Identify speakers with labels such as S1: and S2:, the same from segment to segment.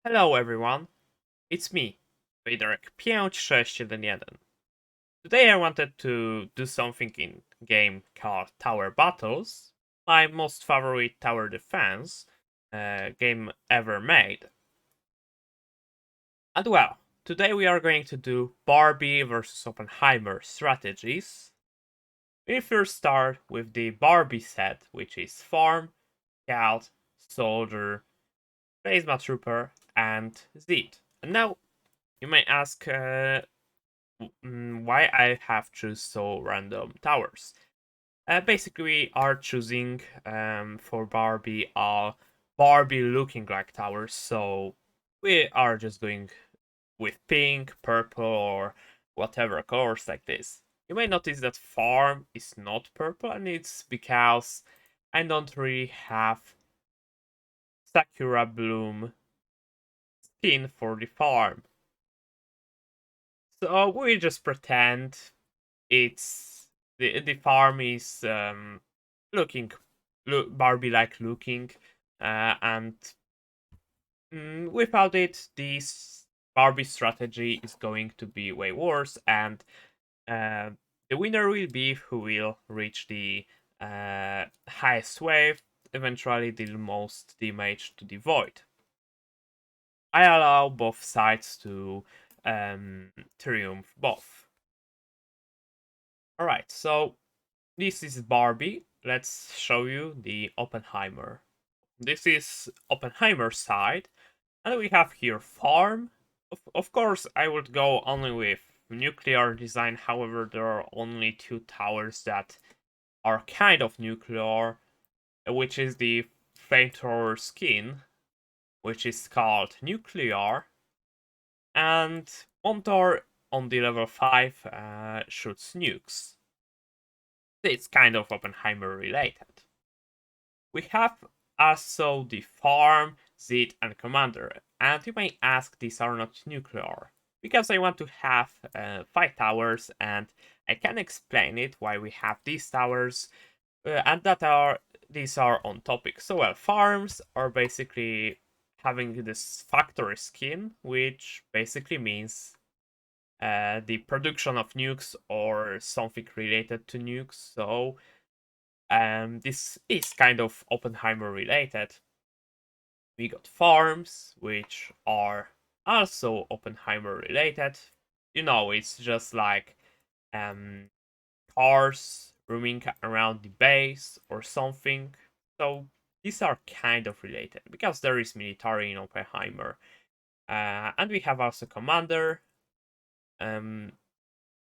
S1: Hello everyone, it's me, Wydrek 561. Today I wanted to do something in game called Tower Battles, my most favorite tower defense game ever made. And well, today we are going to do Barbie versus Oppenheimer strategies. We first start with the Barbie set, which is Farm, Scout, Soldier, Plasma Trooper, and Zed. And now you may ask why I have choose so random towers. Basically, we are choosing for Barbie all Barbie looking like towers, so we are just going with pink, purple, or whatever colors like this. You may notice that farm is not purple, and it's because I don't really have Sakura Bloom skin for the farm. So we just pretend it's the farm is looking Barbie like looking, and without it, this Barbie strategy is going to be way worse, and uh, the winner will be who will reach the highest wave, eventually deal most damage to the void. I allow both sides to triumph both. Alright, so this is Barbie. Let's show you the Oppenheimer. This is Oppenheimer's side, and we have here farm. Of course, I would go only with nuclear design. However, there are only two towers that are kind of nuclear, which is the flamethrower skin, which is called nuclear, and one tower on the level 5 shoots nukes. It's kind of Oppenheimer related. We have also the farm, Zed, and commander, and you may ask these are not nuclear, because I want to have 5 towers, and I can explain it why we have these towers, and these are on topic. So well, farms are basically having this factory skin, which basically means the production of nukes or something related to nukes. So this is kind of Oppenheimer related. We got farms, which are also Oppenheimer related. You know, it's just like um, cars roaming around the base or something. So these are kind of related because there is military in Oppenheimer. And we have also commander. Um,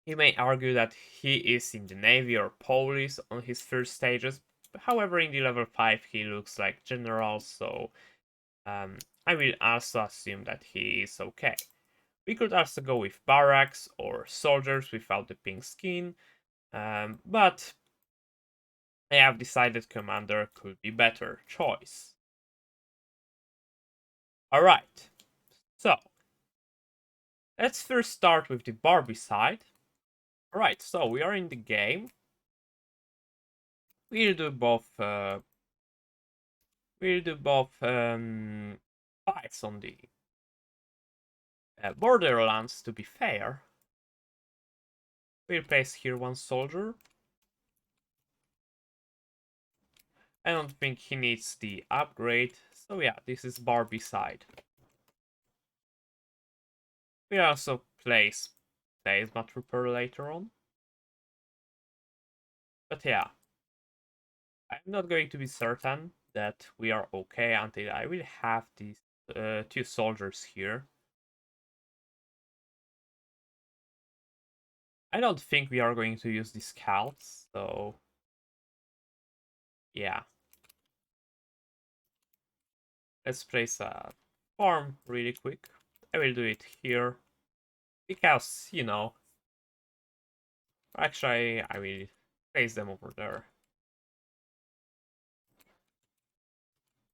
S1: He may argue that he is in the Navy or police on his first stages. However, in the level 5 he looks like general, so I will also assume that he is okay. We could also go with barracks or soldiers without the pink skin, but I have decided commander could be better choice. Alright, so let's first start with the Barbie side. Alright, so we are in the game. We'll do both fights on the Borderlands, to be fair. We'll place here one soldier. I don't think he needs the upgrade. So yeah, this is Barbie side. We also place Plasma Trooper later on. But yeah, I'm not going to be certain that we are okay until I will have these two soldiers here. I don't think we are going to use the scouts, so yeah. Let's place a farm really quick. I will do it here because, you know, actually I will place them over there.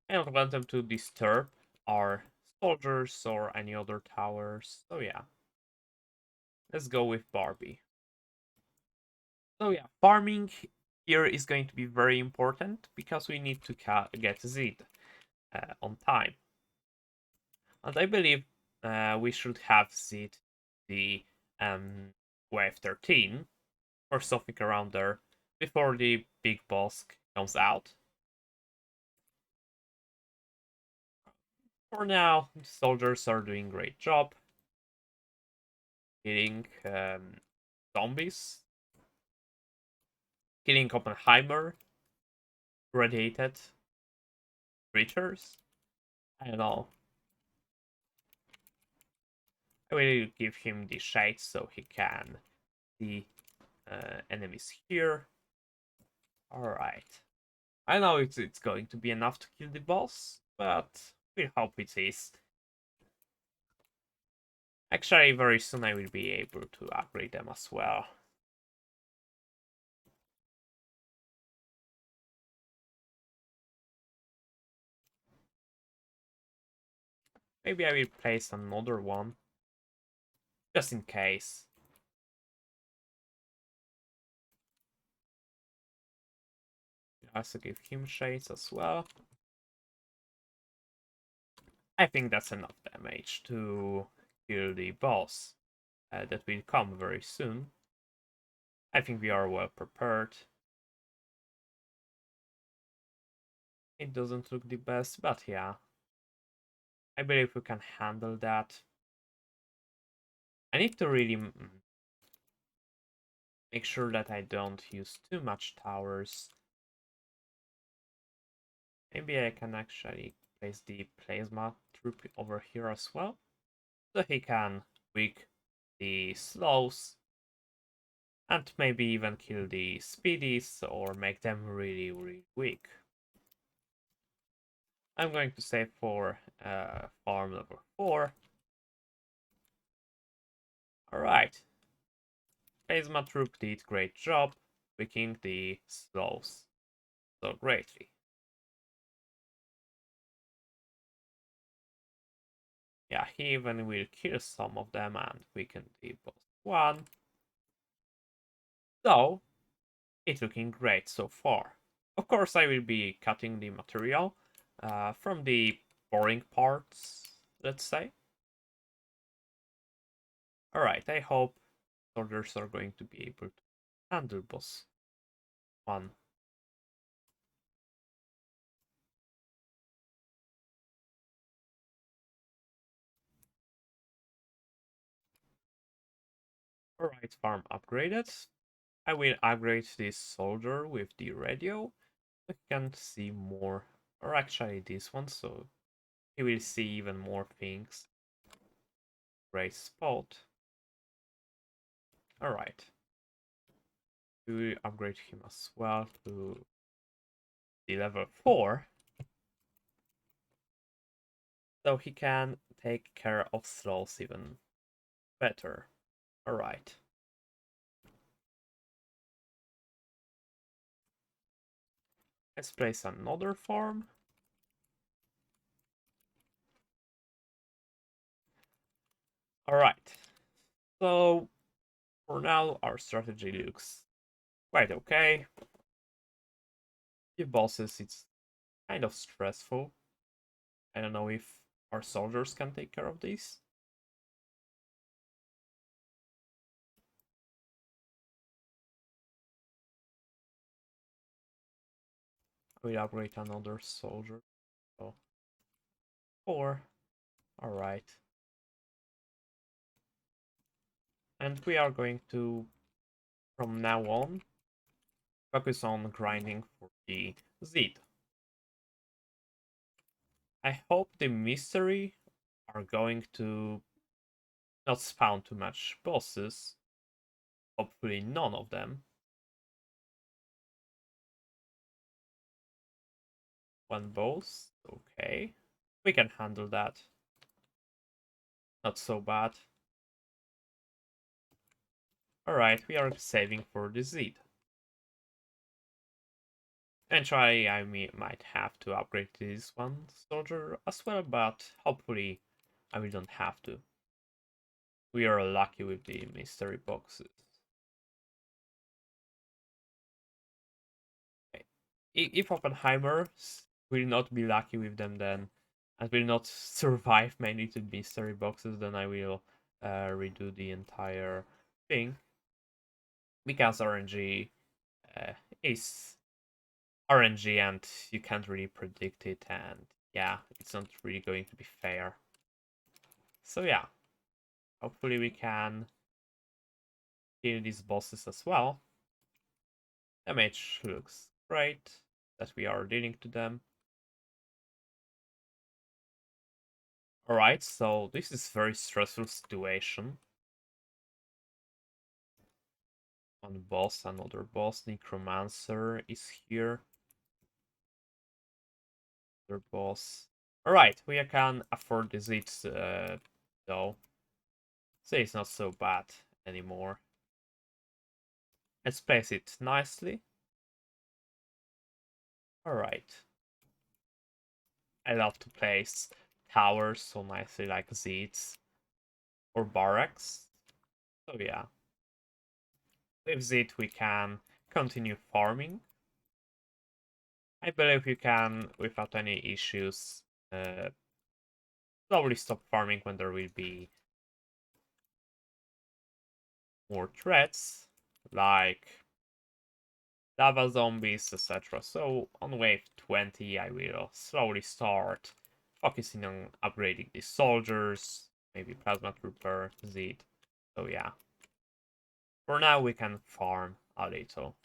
S1: I don't want them to disturb our soldiers or any other towers. So yeah, let's go with Barbie. So yeah, farming here is going to be very important because we need to get Zed on time. And I believe we should have seen the um, wave 13 or something around there before the big boss comes out. For now, the soldiers are doing a great job killing zombies, killing Oppenheimer, radiated creatures. I don't know. I will give him the shade so he can see enemies here. Alright. I know it's going to be enough to kill the boss, but we hope it is. Actually, very soon I will be able to upgrade them as well. Maybe I will place another one, just in case. I also give him shades as well. I think that's enough damage to kill the boss that will come very soon. I think we are well prepared. It doesn't look the best, but yeah. I believe we can handle that. I need to really make sure that I don't use too much towers. Maybe I can actually place the plasma troop over here as well. So he can weak the slows and maybe even kill the speedies or make them really, really weak. I'm going to save for farm number 4. Alright. Plasma troop did great job weakening the slows so greatly. Yeah, he even will kill some of them and weaken the boss 1. So, it's looking great so far. Of course, I will be cutting the material from the boring parts, let's say. Alright, I hope soldiers are going to be able to handle boss 1. Alright, farm upgraded. I will upgrade this soldier with the radio. We can see more, or actually this one, so he will see even more things. Great spot. Alright. We will upgrade him as well to the level 4. So he can take care of slows even better. Alright. Let's place another farm. Alright. So for now our strategy looks quite okay. The bosses it's kind of stressful. I don't know if our soldiers can take care of this. We'll upgrade another soldier. So 4. Alright. And we are going to, from now on, focus on grinding for the Z. I hope the mystery are going to not spawn too much bosses. Hopefully none of them. One boss, okay. We can handle that. Not so bad. Alright, we are saving for the Z. Eventually, might have to upgrade this one soldier as well, but hopefully I will don't have to. We are lucky with the mystery boxes. Okay. If Oppenheimer will not be lucky with them, then and will not survive mainly to mystery boxes, then I will redo the entire thing because RNG uh, is RNG and you can't really predict it, and yeah, it's not really going to be fair. So yeah, hopefully we can kill these bosses as well. Damage looks great that we are dealing to them. Alright, so this is very stressful situation. One boss, another boss, Necromancer is here. Another boss. Alright, we can afford this hits though. So it's not so bad anymore. Let's place it nicely. Alright. I love to place towers so nicely like Zeets or barracks. So yeah. With Zeet we can continue farming. I believe you can, without any issues, slowly stop farming when there will be more threats, like lava zombies, etc. So on wave 20, I will slowly start focusing on upgrading the soldiers, maybe plasma trooper, Zed. So yeah, for now we can farm a little.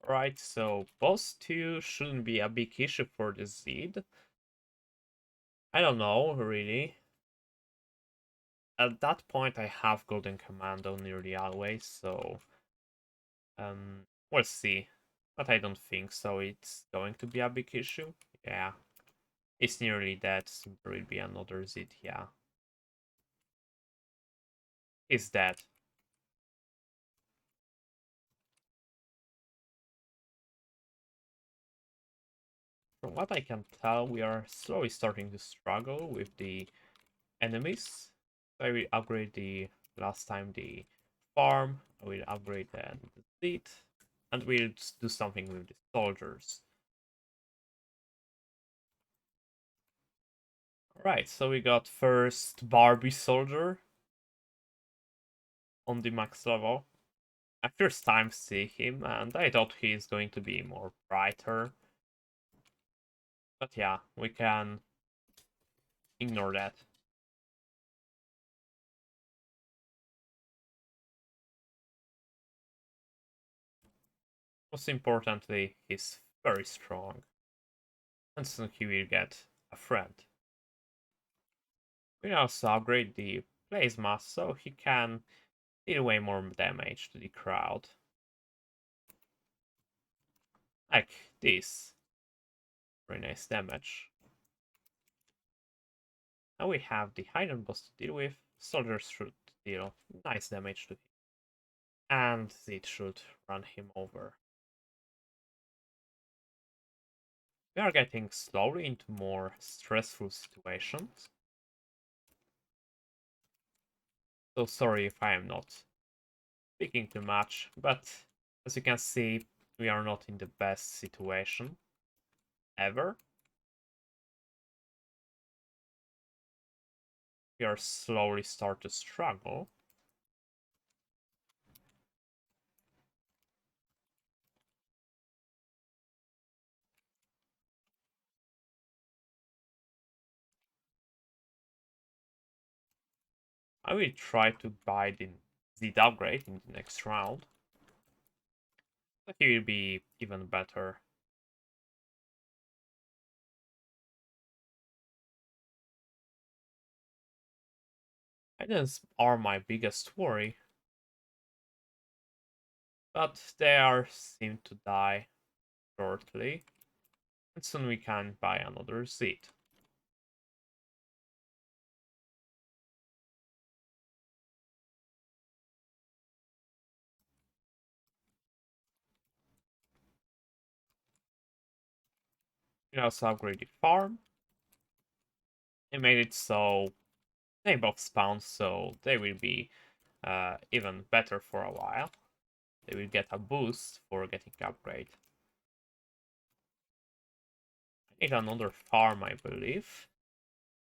S1: Right, so boss 2 shouldn't be a big issue for the Zed. I don't know, really. At that point I have Golden Commando nearly always, so we'll see. But I don't think so it's going to be a big issue. Yeah, it's nearly dead, so there will be another Zed, yeah. It's dead. From what I can tell, we are slowly starting to struggle with the enemies. I will upgrade the last time the farm, I will upgrade then the fleet, and we'll do something with the soldiers. Alright, so we got first Barbie soldier on the max level. I first time see him, and I thought he's going to be more brighter. But yeah, we can ignore that. Most importantly, he's very strong. And soon he will get a friend. We also upgrade the plasma so he can deal way more damage to the crowd. Like this. Very nice damage. Now we have the hidden boss to deal with. Soldiers should deal nice damage to him. And it should run him over. We are getting slowly into more stressful situations. So sorry if I am not speaking too much, but as you can see, we are not in the best situation ever. We are slowly start to struggle. I will try to buy the upgrade in the next round. But he will be even better. Items are my biggest worry. But they are seem to die shortly. And soon we can buy another seat. We also upgrade the farm. It made it so they both spawn, so they will be even better for a while. They will get a boost for getting upgrade. I need another farm, I believe.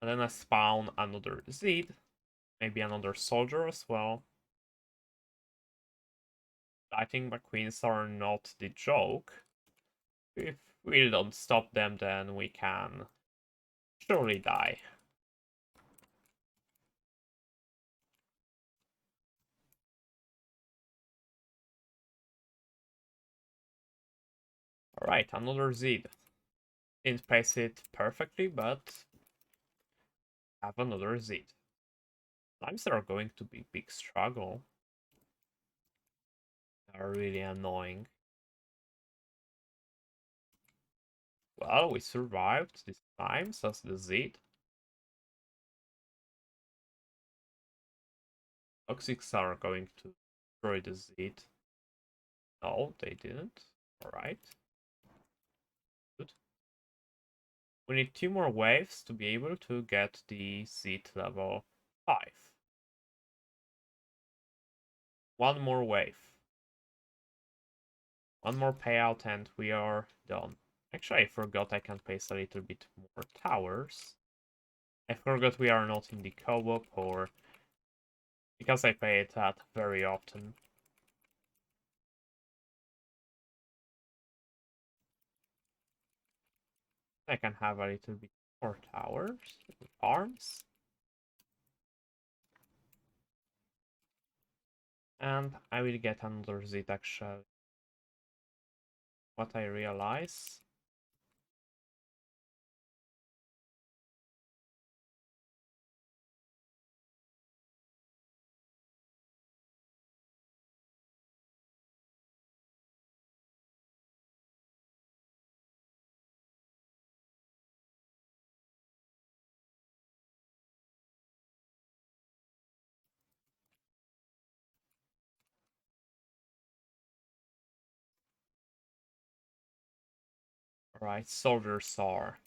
S1: And then I spawn another Zed. Maybe another soldier as well. I think McQueens are not the joke. If we don't stop them, then we can surely die. Alright, another Zed. Didn't place it perfectly, but have another Zed. Limes are going to be big struggle. They are really annoying. Well, we survived this time, says the Zed. Toxics are going to destroy the Zed. No, they didn't. Alright. Good. We need 2 more waves to be able to get the Zed level 5. One more wave. One more payout and we are done. Actually, I forgot I can place a little bit more towers. I forgot we are not in the co-op or because I play it that very often. I can have a little bit more towers, farms. And I will get another Z actually. What I realize. Alright, soldiers are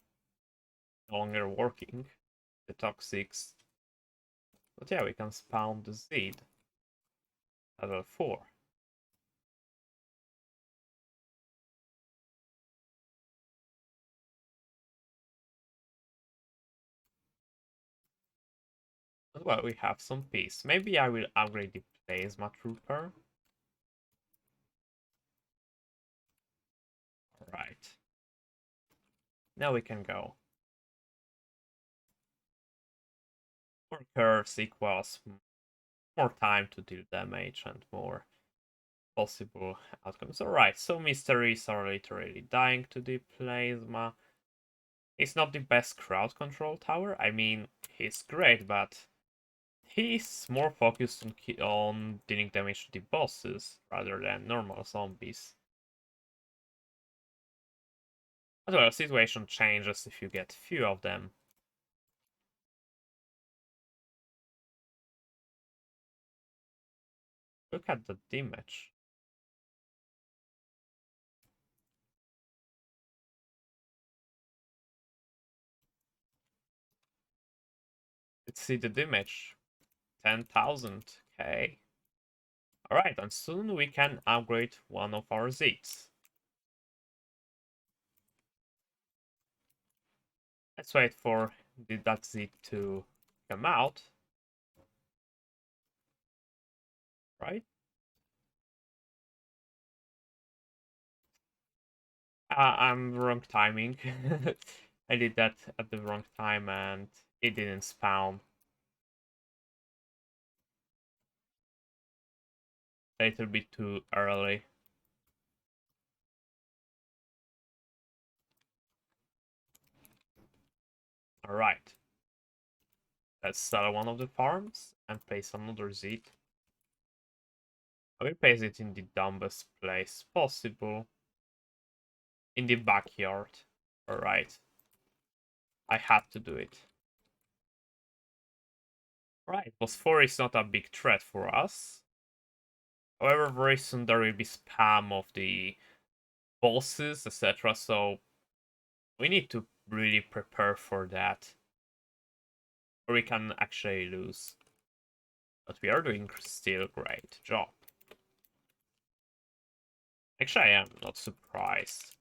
S1: no longer working. The toxics. But yeah, we can spawn the Z level 4. Well, we have some peace. Maybe I will upgrade the Plasma Trooper. Alright. Now we can go. More curves equals more time to deal damage and more possible outcomes. Alright, so mysteries are literally dying to the Plasma. He's not the best crowd control tower. I mean, he's great, but he's more focused on dealing damage to the bosses rather than normal zombies. As well, situation changes if you get few of them. Look at the damage. Let's see the damage. 10,000. Okay. Alright, and soon we can upgrade one of our Zeds. Let's wait for that Zed to come out. Right? I'm wrong timing. I did that at the wrong time and it didn't spawn. A little bit too early. Alright. Let's sell one of the farms and place another Zed. I will place it in the dumbest place possible. In the backyard. Alright. I had to do it. Right, boss 4 is not a big threat for us. However, very soon there will be spam of the bosses, etc. So We need to really prepare for that, or we can actually lose. But we are doing still great job. Actually, I am not surprised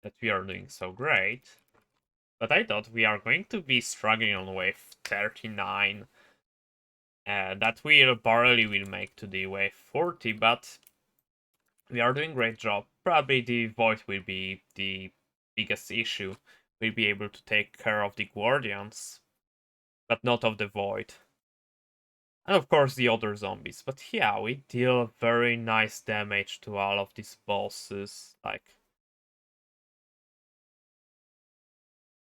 S1: that we are doing so great. But I thought we are going to be struggling on wave 39. That we barely will make to the wave 40, but we are doing great job. Probably the void will be the biggest issue. We'll be able to take care of the guardians, but not of the void. And of course the other zombies. But yeah, we deal very nice damage to all of these bosses. Like,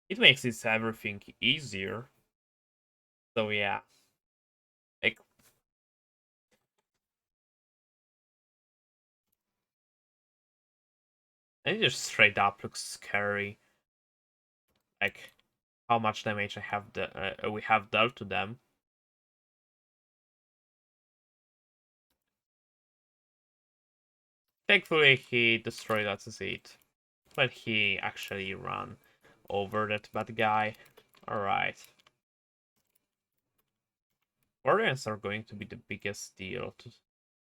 S1: it makes this everything easier. So yeah. Like, and it just straight up looks scary. Like, how much damage we have dealt to them. Thankfully, he destroyed us seat when he actually ran over that bad guy. Alright. Guardians are going to be the biggest deal,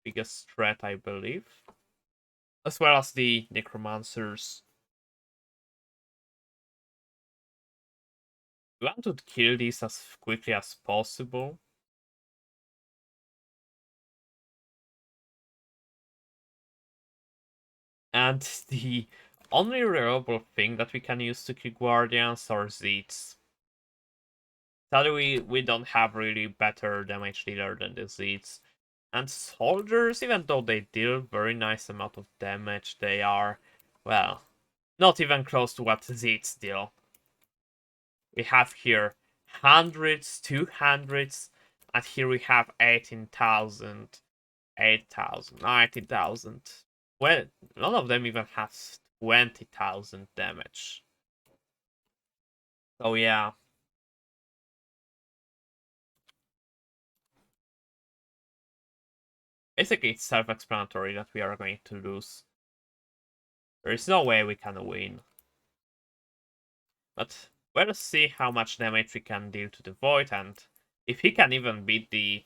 S1: biggest threat, I believe. As well as the Necromancers. We want to kill these as quickly as possible. And the only reliable thing that we can use to kill Guardians are Zeets. Sadly, we don't have really better damage dealer than the Zeets. And soldiers, even though they deal very nice amount of damage, they are, well, not even close to what Zeets deal. We have here hundreds, 200s, and here we have 18,000, 8,000, 90,000. Well, none of them even has 20,000 damage. So yeah. Basically, it's self-explanatory that we are going to lose. There is no way we can win. But we'll see how much damage we can deal to the Void, and if he can even beat the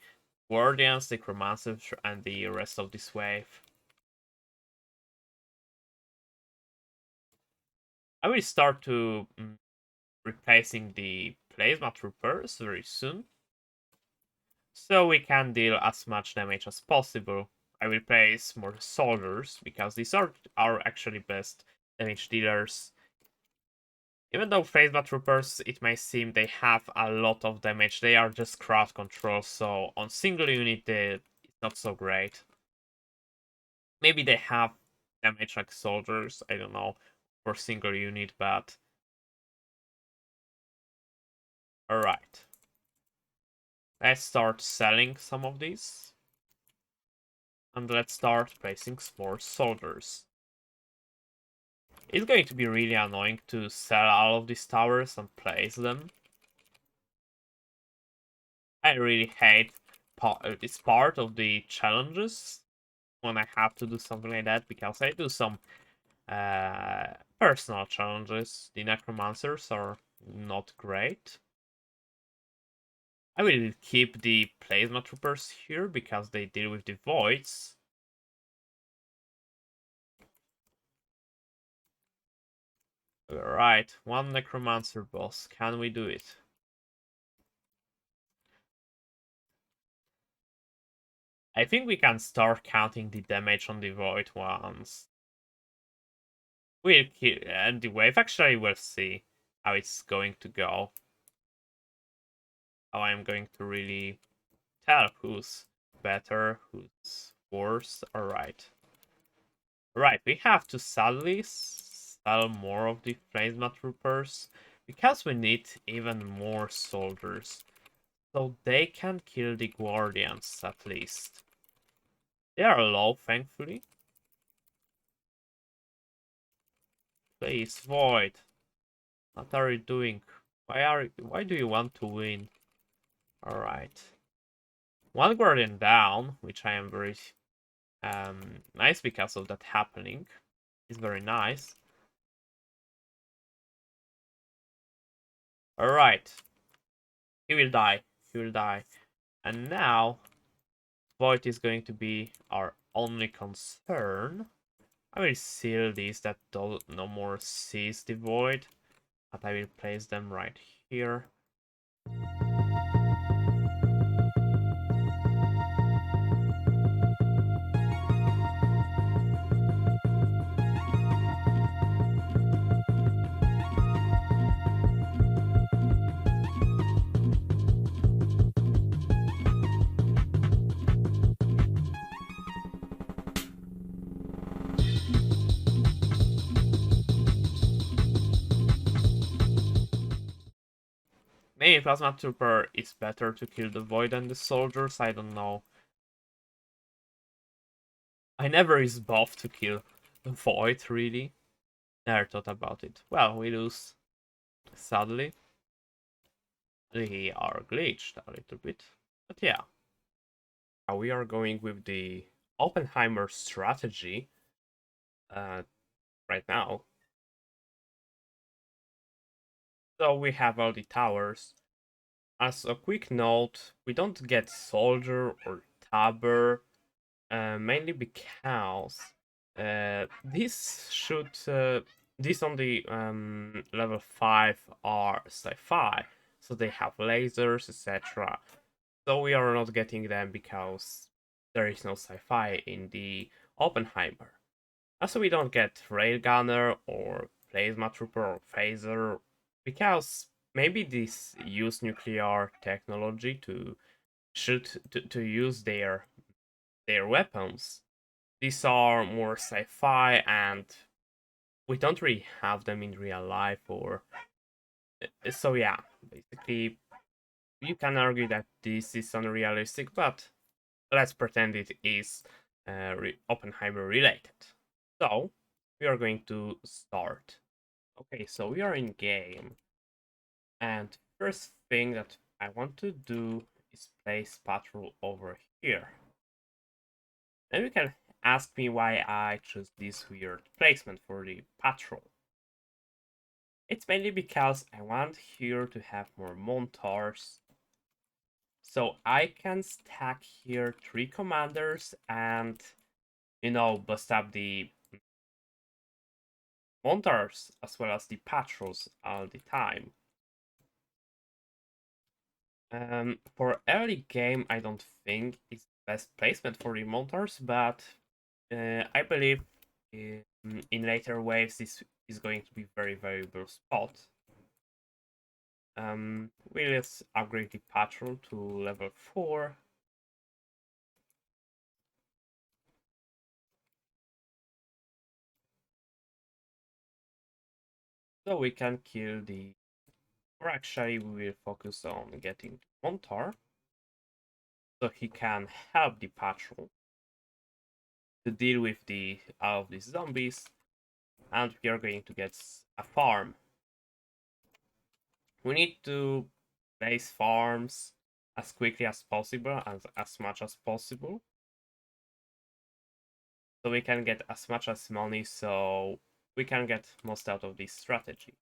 S1: Guardians, the Necromancers, and the rest of this wave. I will start to replacing the Plasma Troopers very soon, so we can deal as much damage as possible. I will place more soldiers, because these are our actually best damage dealers. Even though Phasma Troopers, it may seem they have a lot of damage, they are just crowd control, so on single unit it's not so great. Maybe they have damage like soldiers, I don't know, for single unit, but... Alright. Let's start selling some of these. And let's start placing more soldiers. It's going to be really annoying to sell all of these towers and place them. I really hate this part of the challenges when I have to do something like that, because I do some personal challenges. The Necromancers are not great. I will keep the Plasma Troopers here because they deal with the voids. Alright, one Necromancer boss. Can we do it? I think we can start counting the damage on the void ones. We'll kill, and the wave actually we'll see how it's going to go. How I'm going to really tell who's better, who's worse. Alright. Right, we have to sadly sell more of the Plasma Troopers, because we need even more soldiers, so they can kill the Guardians at least. They are low, thankfully. Please, Void. What are you doing? Why do you want to win? Alright. One Guardian down, which I am very nice because of that happening. It's very nice. Alright, he will die. He will die. And now, Void is going to be our only concern. I will seal these that do no more sees the Void. But I will place them right here. Maybe Plasma Trooper is better to kill the Void than the soldiers, I don't know. I never is buff to kill the Void, really. Never thought about it. Well, we lose, sadly. We are glitched a little bit. But yeah. Now we are going with the Oppenheimer strategy uh, right now. So we have all the towers. As a quick note, we don't get Soldier or Tabber, mainly because this should this on the level 5 are sci-fi, so they have lasers, etc. So we are not getting them because there is no sci-fi in the Oppenheimer. Also, we don't get Railgunner or Plasma Trooper or Phaser because maybe this use nuclear technology to shoot to use their weapons. These are more sci-fi and we don't really have them in real life or so yeah, basically you can argue that this is unrealistic, but let's pretend it is Oppenheimer related. So we are going to start. Okay, so we are in game, and first thing that I want to do is place patrol over here. Then you can ask me why I chose this weird placement for the patrol. It's mainly because I want here to have more Montars. So I can stack here 3 commanders and, you know, bust up the Montars as well as the patrols all the time. For early game, I don't think it's the best placement for the Montars, but I believe in later waves this is going to be very valuable spot. We'll just upgrade the patrol to level 4. So we can kill the... Or actually we will focus on getting Montar. So he can help the patrol to deal with the all of these zombies. And we are going to get a farm. We need to place farms as quickly as possible, as much as possible. So we can get as much as money, so we can get most out of this strategy.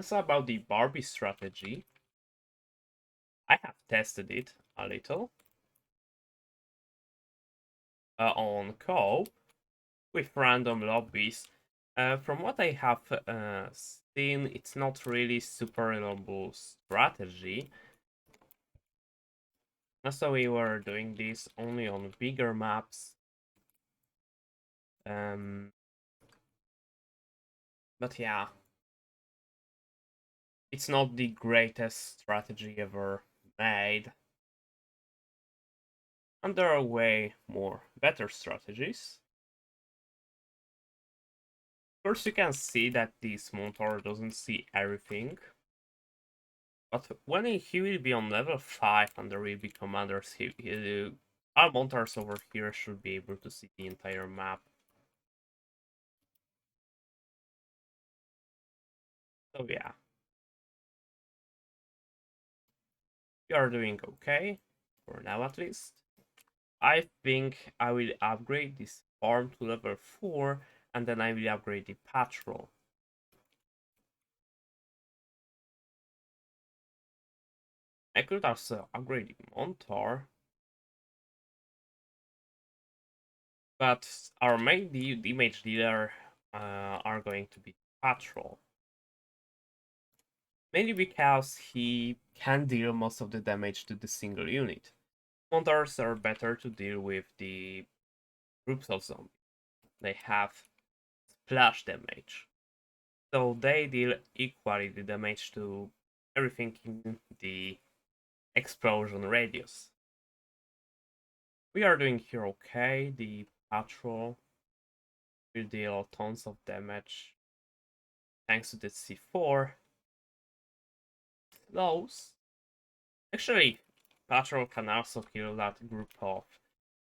S1: So about the Barbie strategy, I have tested it a little on co with random lobbies. From what I have seen, it's not really super reliable strategy. So we were doing this only on bigger maps. But yeah, it's not the greatest strategy ever made. And there are way more better strategies. First, you can see that this Montor doesn't see everything. But when he will be on level 5 and there will be commanders, our Montars over here should be able to see the entire map. So yeah. We are doing okay, for now at least. I think I will upgrade this farm to level 4 and then I will upgrade the patrol. I could also upgrade the Montar, but our main damage dealer are going to be patrol. Mainly because he can deal most of the damage to the single unit. Montars are better to deal with the groups of zombies. They have splash damage. So they deal equally the damage to everything in the explosion radius. We are doing here okay. The patrol will deal tons of damage thanks to the C4. Those. Actually, patrol can also kill that group of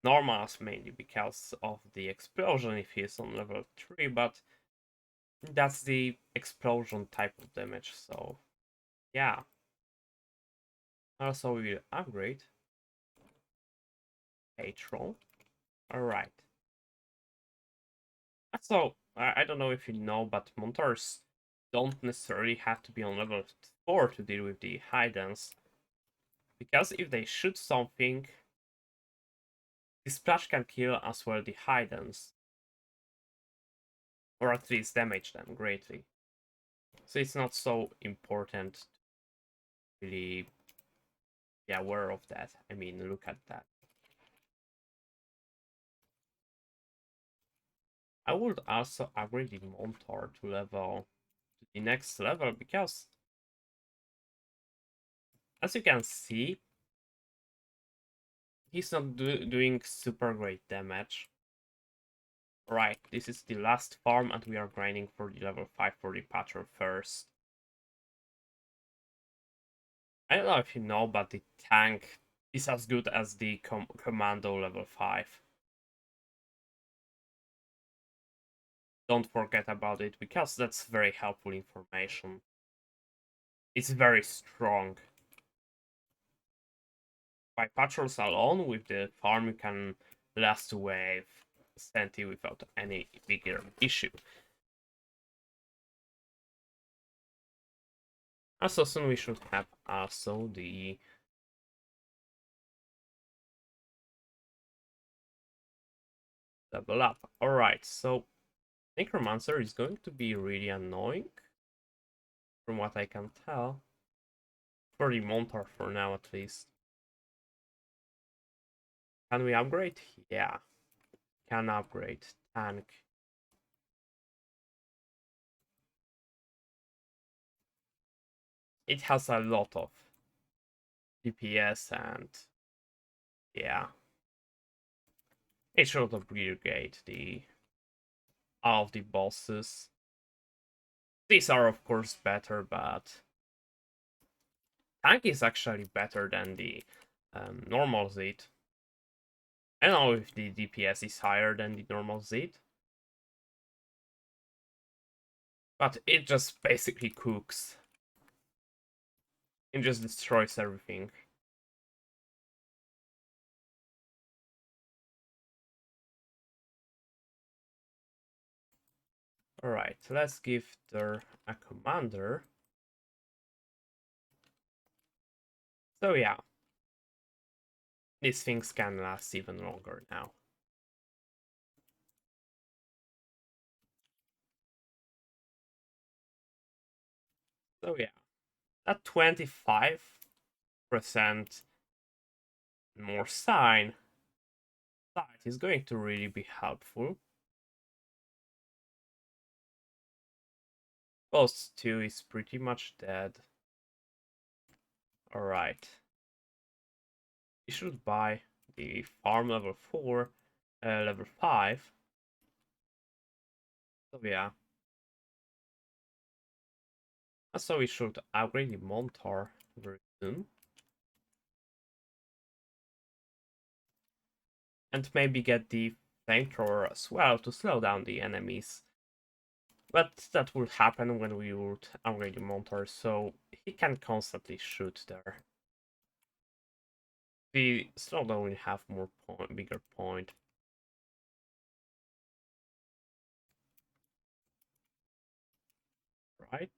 S1: normals mainly because of the explosion if he's on level 3, but that's the explosion type of damage, so yeah. Also, we will upgrade Patrol. Alright. So, I don't know if you know, but Montars don't necessarily have to be on level 4 to deal with the hidens. Because if they shoot something, the splash can kill as well the hidens. Or at least damage them greatly. So it's not so important to really be aware of that. I mean, look at that. I would also upgrade the Montar to the next level because, as you can see, he's not doing super great damage. Right, this is the last farm and we are grinding for the level 5 for the patrol first. I don't know if you know, but the tank is as good as the commando level 5. Don't forget about it because that's very helpful information. It's very strong. By patrols alone, with the farm you can last a wave Senti without any bigger issue. Also soon we should have also the level up. Alright, so Necromancer is going to be really annoying from what I can tell. For the Montar for now at least. Can we upgrade? Yeah. Can upgrade. Tank. It has a lot of DPS and yeah. It should upgrade the all of the bosses. These are of course better, but tank is actually better than the normal Zed. I don't know if the DPS is higher than the normal Zed, but it just basically cooks. It just destroys everything. Alright, let's give her a commander. So yeah, these things can last even longer now. So yeah, that 25% more sight is going to really be helpful. Post 2 is pretty much dead. Alright. We should buy the farm level 4, level 5. So yeah. So we should upgrade the Montar very soon. And maybe get the flamethrower as well to slow down the enemies. But that will happen when we would upgrade the Montar, so he can constantly shoot there. The slowdown will have more bigger point. Right.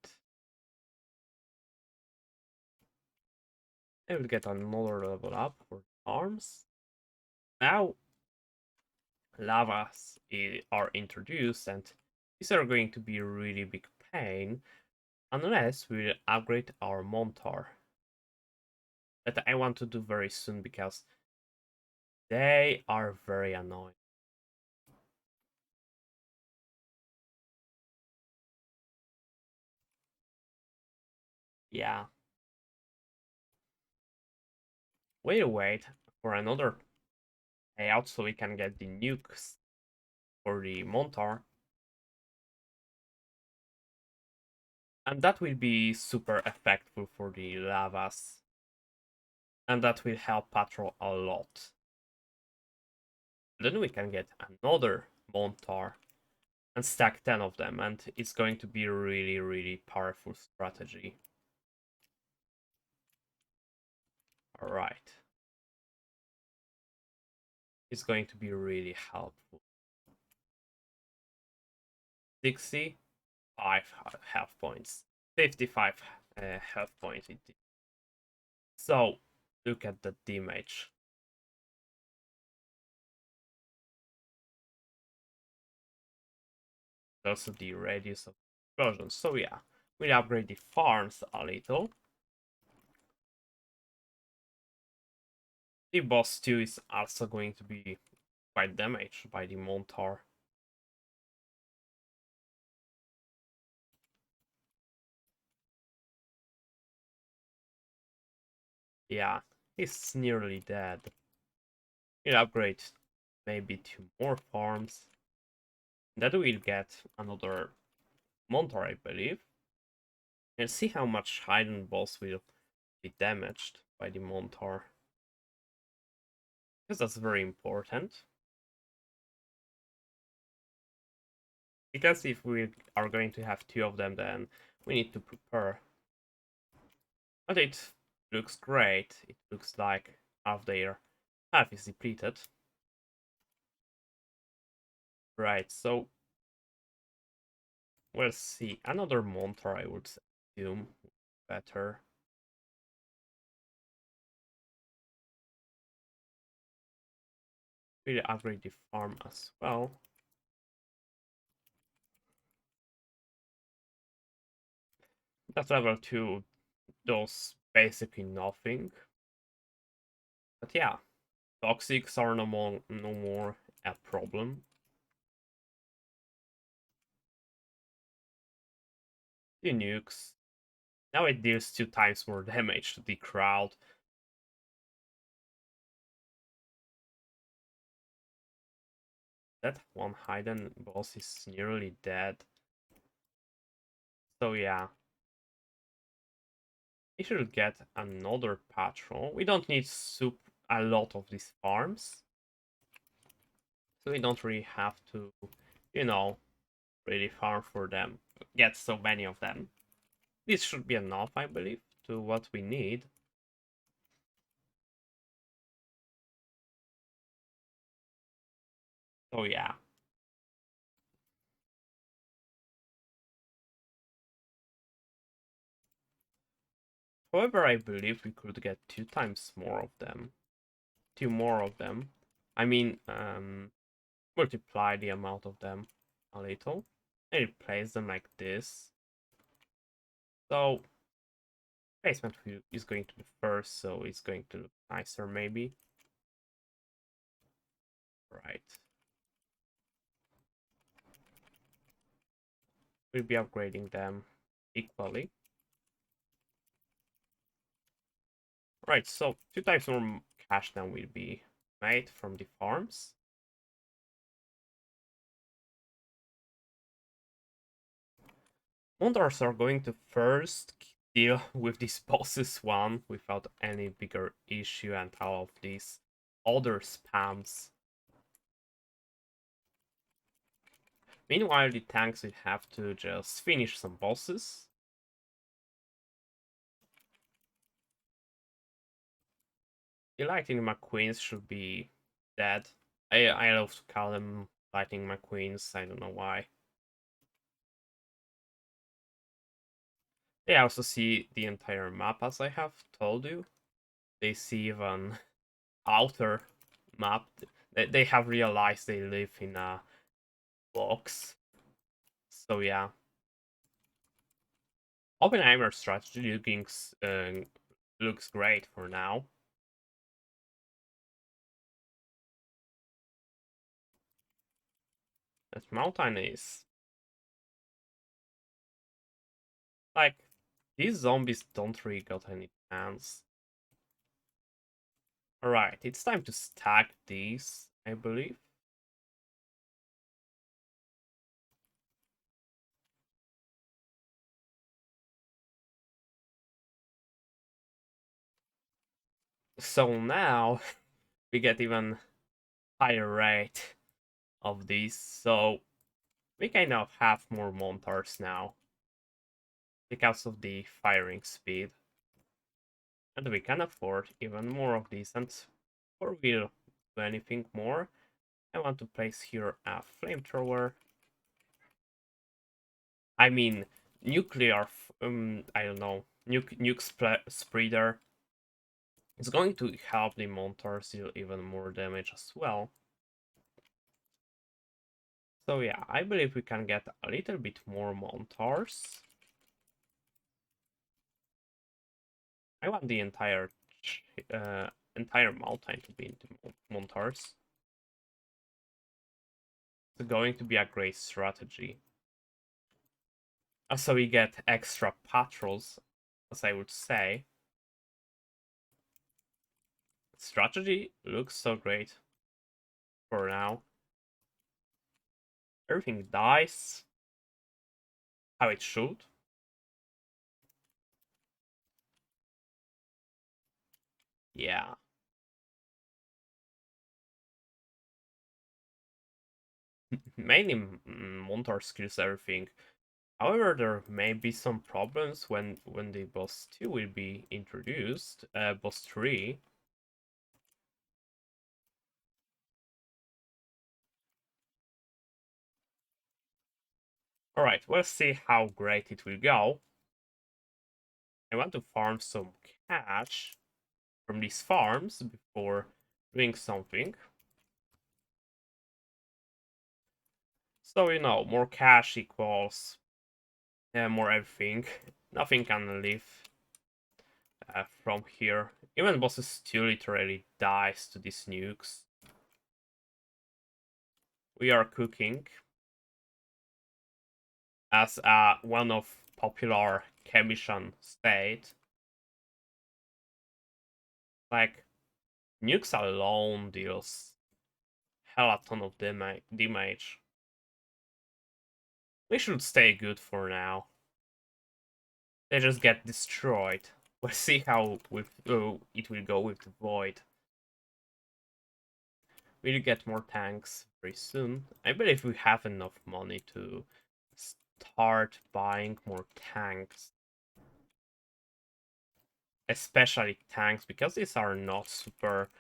S1: I will get another level up for arms. Now lavas are introduced, and these are going to be a really big pain unless we upgrade our Montar. That I want to do very soon because they are very annoying. Yeah. Wait for another payout so we can get the nukes for the Montar. And that will be super effective for the lavas. And that will help patrol a lot. Then we can get another Montar and stack 10 of them, and it's going to be a really, really powerful strategy. Alright. It's going to be really helpful. 65 health points. 55 health points. So, look at the damage. Also the radius of explosion. So yeah, we'll upgrade the farms a little. The boss 2 is also going to be quite damaged by the Montar. Yeah, he's nearly dead. We'll upgrade maybe 2 more farms. That we'll get another Montar, I believe. And see how much hidden boss will be damaged by the Montar. Because that's very important. Because if we are going to have 2 of them, then we need to prepare. But it looks great. It looks like half their half is depleted. Right, so we'll see. Another Monster, I would assume. Better. Really upgrade the farm as well. That level 2 does basically nothing. But yeah, toxics are no more a problem. The nukes. Now it deals 2 times more damage to the crowd. That one hidden boss is nearly dead. So yeah, we should get another patrol. We don't need a lot of these farms. So we don't really have to, you know, really farm for them. Get so many of them. This should be enough, I believe, to what we need. So yeah. However, I believe we could get 2 times more of them. 2 more of them. I mean, multiply the amount of them a little. And place them like this. So placement is going to be first, so it's going to look nicer maybe. Right. We'll be upgrading them equally. Right, so 2 times more cash then will be made from the farms. Mondars are going to first deal with these bosses one without any bigger issue and all of these other spams. Meanwhile, the tanks will have to just finish some bosses. The Lightning McQueens should be dead. I love to call them Lightning McQueens, I don't know why. They also see the entire map, as I have told you. They see even outer map. They have realized they live in a box. So yeah, Oppenheimer strategy looks great for now. That mountain is like these zombies don't really got any chance. Alright, it's time to stack these, I believe. So now we get even higher rate of these, so we kind of have more montars now because of the firing speed. And we can afford even more of these, and before we do anything more, I want to place here a flamethrower. I mean, nuclear, I don't know, spreader. It's going to help the Montars deal even more damage as well. So yeah, I believe we can get a little bit more Montars. I want the uh, entire mountain to be into Montars. It's going to be a great strategy. So we get extra patrols, as I would say. Strategy looks so great for now. Everything dies how it should. Yeah. Mainly Montar kills everything. However, there may be some problems when the boss 2 will be introduced. Boss 3. Alright, we'll see how great it will go. I want to farm some cash from these farms before doing something. So, you know, more cash equals more everything. Nothing can live from here. Even bosses 2 literally dies to these nukes. We are cooking as one of popular Chemishan state. Like, nukes alone deals hella ton of damage. We should stay good for now. They just get destroyed. We'll see how it will go with the Void. We'll get more tanks very soon. I believe we have enough money to start buying more tanks. Especially tanks, because these are not super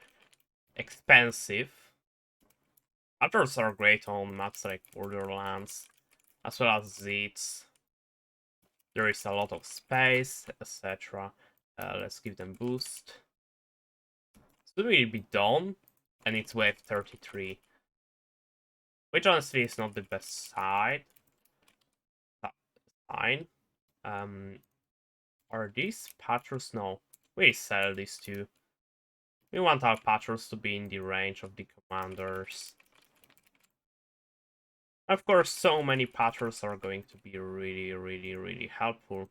S1: expensive. Others are great on maps like Borderlands, as well as Zeets. There is a lot of space, etc. Let's give them boost. Soon we'll be done, and it's wave 33. Which honestly is not the best sign. Um, are these patrols? No, we sell these two. We want our patrols to be in the range of the commanders. Of course, so many patrols are going to be really helpful.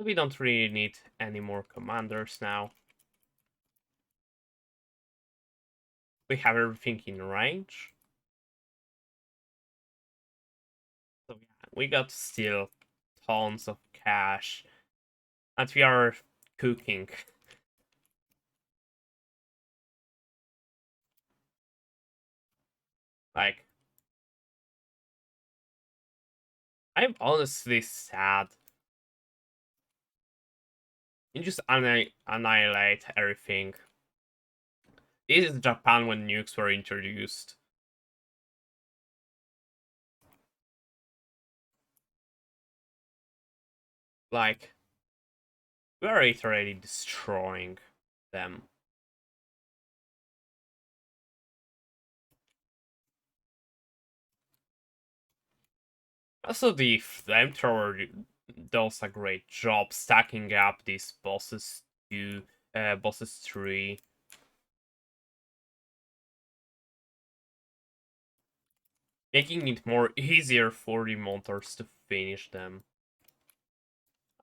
S1: We don't really need any more commanders now. We have everything in range. So yeah, we got still tons of cash. And we are cooking. Like, I'm honestly sad. You just annihilate everything. This is Japan when nukes were introduced. Like, we are literally destroying them. Also, the flamethrower does a great job stacking up these bosses to bosses tree, making it more easier for the monsters to finish them.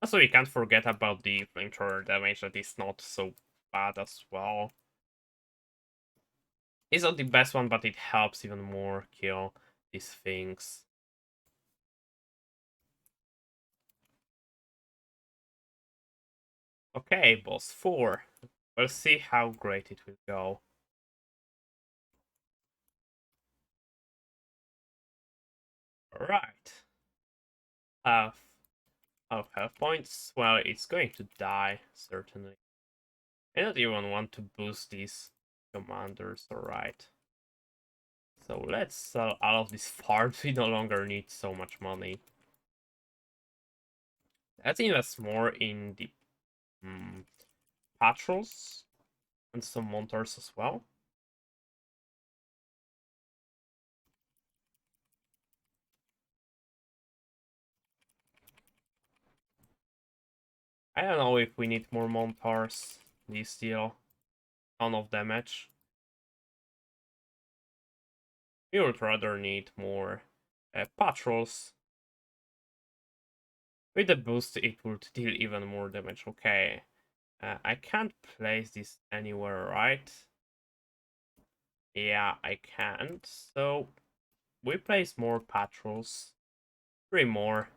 S1: Also, we can't forget about the flamethrower damage that is not so bad as well. It's not the best one, but it helps even more kill these things. Okay, boss 4. We'll see how great it will go. Alright. Half of health points. Well, it's going to die, certainly. I don't even want to boost these commanders, alright. So let's sell all of these farms. We no longer need so much money. Let's invest more in the patrols and some monsters as well. I don't know if we need more monsters. These deal ton of damage. We would rather need more patrols. With the boost, it would deal even more damage. Okay. I can't place this anywhere, right? Yeah, I can't. So we place more patrols. 3 more.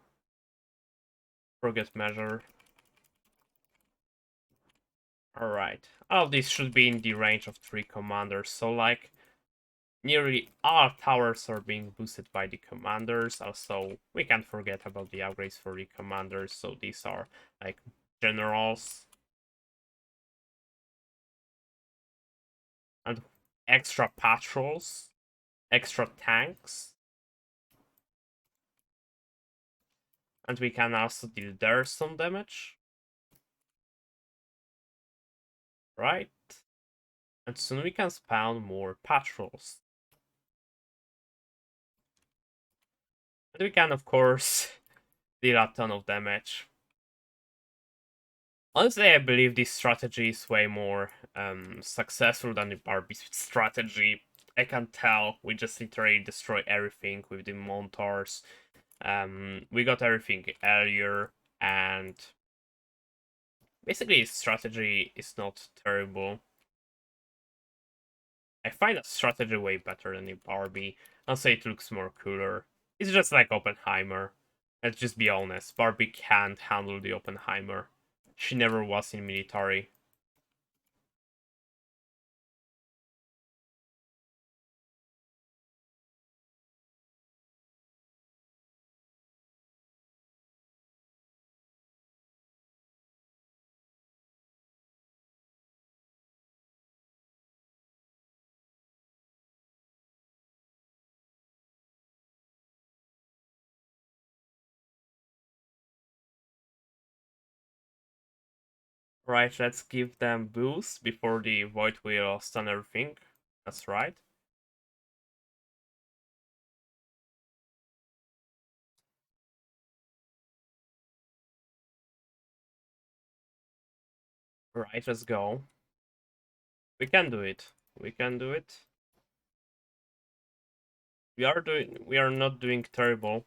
S1: Forget measure. Alright. All of these should be in the range of 3 commanders. So like nearly all towers are being boosted by the commanders. Also, we can't forget about the upgrades for the commanders. So these are like generals and extra patrols, extra tanks. And we can also deal there some damage. Right? And soon we can spawn more patrols. And we can, of course, deal a ton of damage. Honestly, I believe this strategy is way more successful than the Barbie strategy. I can tell. We just literally destroy everything with the Montars. We got everything earlier, and basically, strategy is not terrible. I find that strategy way better than the Barbie. I'll say it looks more cooler. It's just like Oppenheimer. Let's just be honest, Barbie can't handle the Oppenheimer. She never was in military. Right, let's give them boost before the Void will stun everything. That's right. Right, let's go. We can do it. We can do it. We are not doing terrible.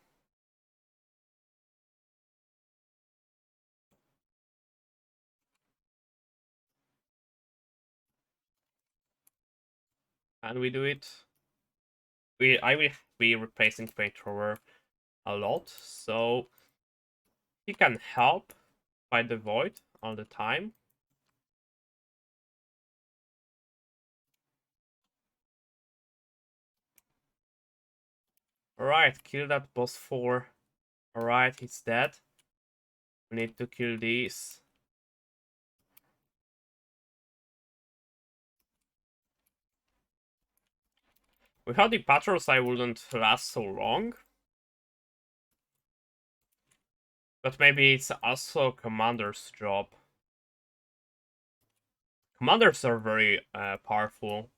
S1: And we do it. I will be replacing Flamethrower a lot, so he can help fight the Void all the time. Alright, kill that boss 4. Alright, he's dead. We need to kill these. Without the patrols, I wouldn't last so long. But maybe it's also commander's job. Commanders are very powerful.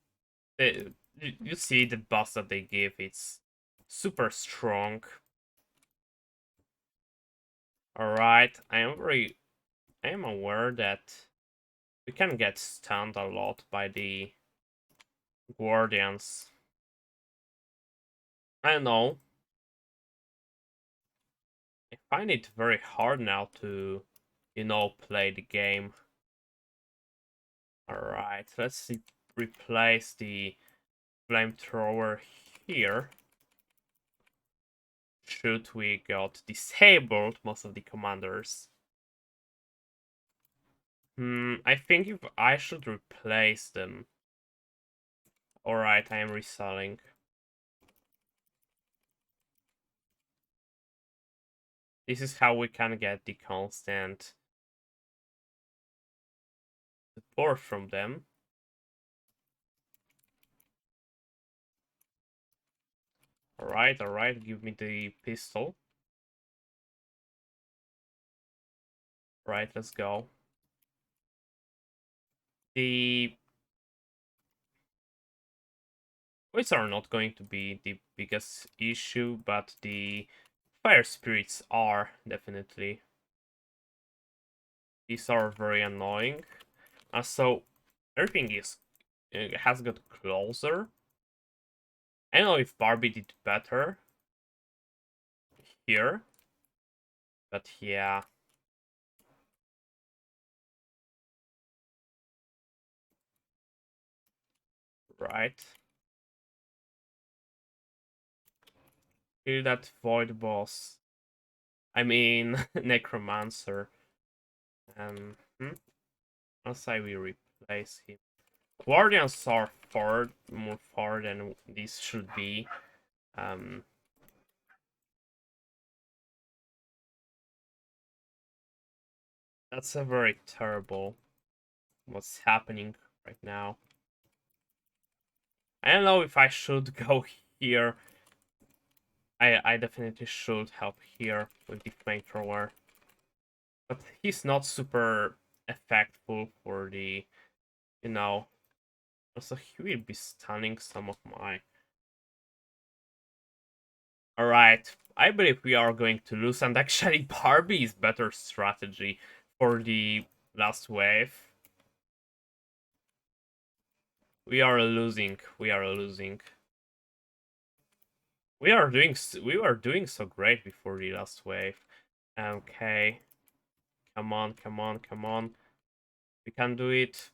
S1: You see the buffs that they give, it's super strong. Alright, I am aware that we can get stunned a lot by the Guardians. I know. I find it very hard now to, play the game. Alright, let's replace the flamethrower here. Should we got disabled most of the commanders? I think if I should replace them. Alright, I am reselling. This is how we can get the constant support from them. Alright, give me the pistol. Right, let's go. The weights are not going to be the biggest issue, but the fire spirits are, definitely. These are very annoying. So, everything has got closer. I don't know if Barbie did better here, but yeah. Right. Kill that void boss. I mean, necromancer. I'll say we replace him. Guardians are more far than these should be. That's a very terrible what's happening right now. I don't know if I should go here. I definitely should help here with the flamethrower. But he's not super effectful for the, Also, he will be stunning some of my... Alright, I believe we are going to lose, and actually Barbie is better strategy for the last wave. We are losing. We were doing so great before the last wave. Okay. Come on. We can do it.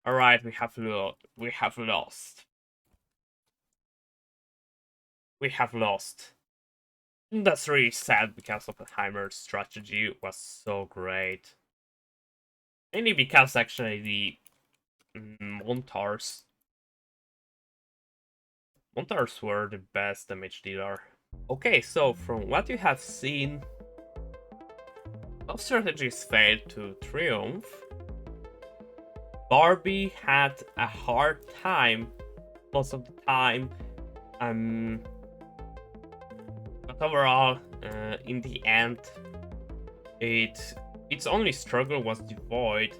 S1: Alright, we have lost. We have lost. That's really sad because Oppenheimer's strategy was so great. Mainly because actually the Montars were the best damage dealer. Okay, so from what you have seen, both strategies failed to triumph. Barbie had a hard time most of the time, but overall, in the end, its only struggle was the void.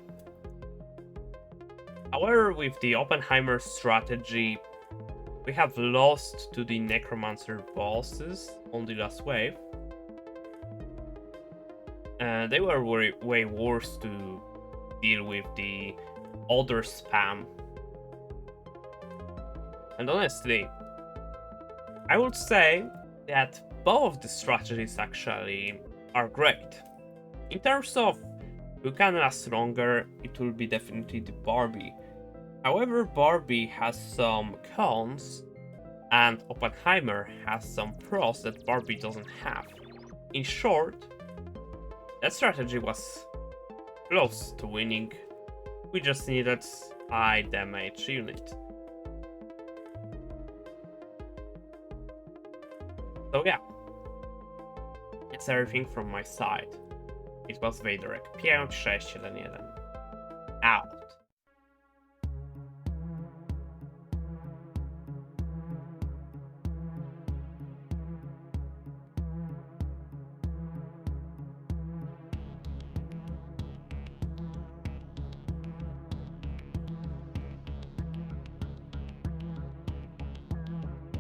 S1: However, with the Oppenheimer strategy, we have lost to the Necromancer bosses on the last wave. They were way worse to deal with the other spam. And honestly, I would say that both of the strategies actually are great. In terms of who can last longer, it will be definitely the Barbie. However, Barbie has some cons, and Oppenheimer has some pros that Barbie doesn't have. In short, that strategy was close to winning. We just needed high damage unit. So yeah, it's everything from my side. It was Vaderek 5, 6, 1, 1. Out.